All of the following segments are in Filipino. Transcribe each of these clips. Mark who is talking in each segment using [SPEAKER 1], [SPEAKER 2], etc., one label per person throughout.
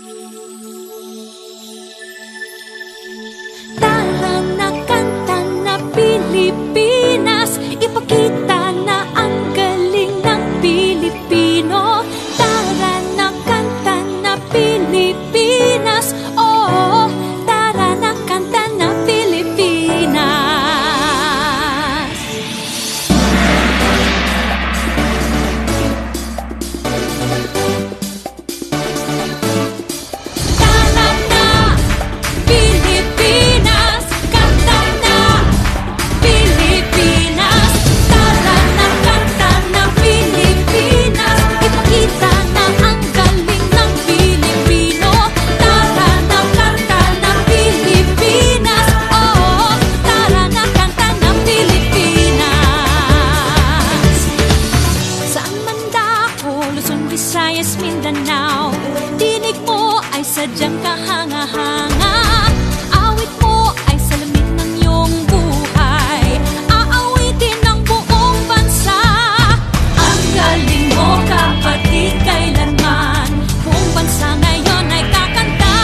[SPEAKER 1] Tara na kanta na Pilipinas, ipakita na ang galing ng Pilipino. Tara na kanta na Pilipinas, oh, tara na kanta na Pilipinas. Tara na Pilipinas, kanta na Pilipinas. Tara na kanta na Pilipinas, ipakita na ang galing ng Pilipino. Tara na kanta na Pilipinas, oh, tara na kanta na Pilipinas. Saan man dako, Luzon, Visayas, Mindanao, tinig mo ay sadyang kahanga-hanga. Awit mo ay salamin ng iyong buhay, aawitin ng buong bansa. Ang galing mo, kapatid, kailanman buong bansa ngayon ay kakanta.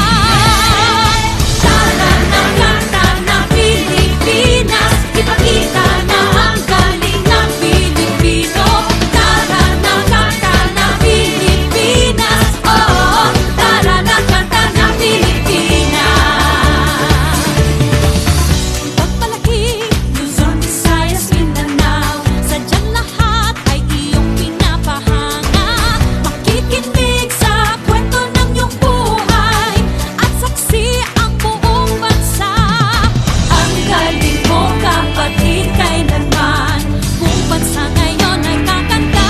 [SPEAKER 1] Tara na kanta na Pilipinas, ipakita na ang galing ng Pilipino. Tara na kanta na Pilipinas, oh, tara na kanta na Pilipinas. Pagpalaki, Luzon, Visayas, Mindanao, sadyang lahat ay iyong pinapahanga. Makikinig sa kwento ng iyong buhay at saksi ang buong bansa. Ang galing mo, kapatid, kailanman buong bansa ngayon ay kakanta.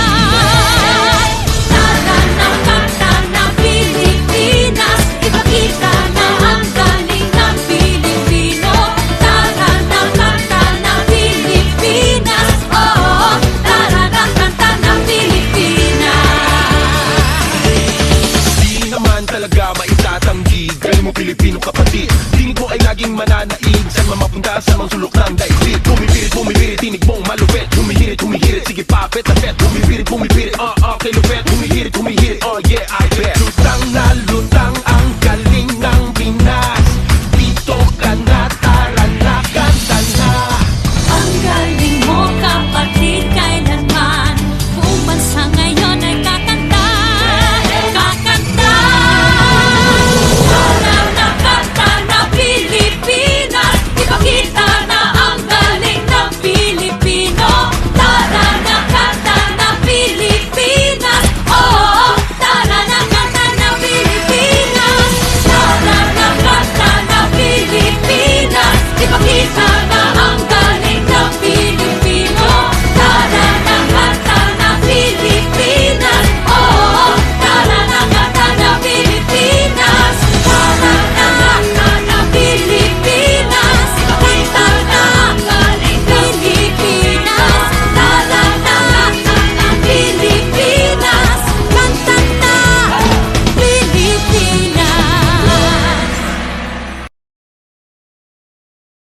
[SPEAKER 1] Tara na kanta na Pilipinas, ipakita na ang galing ng Pilipino. Tara na kanta na Pilipinas, oh, tara na kanta na Pilipinas.
[SPEAKER 2] Di naman talaga maitatanggi, galing mo Pilipino kapatid. Tinig mo ay laging mananaig, saan man mapunta sa mga sulok ng daigdig. Bumibirit, tinig mong malupit. Humihirit, sige papet na pet. Bumibirit, kay lupet. Humihirit, oh yeah, I bet. Lutang na lutang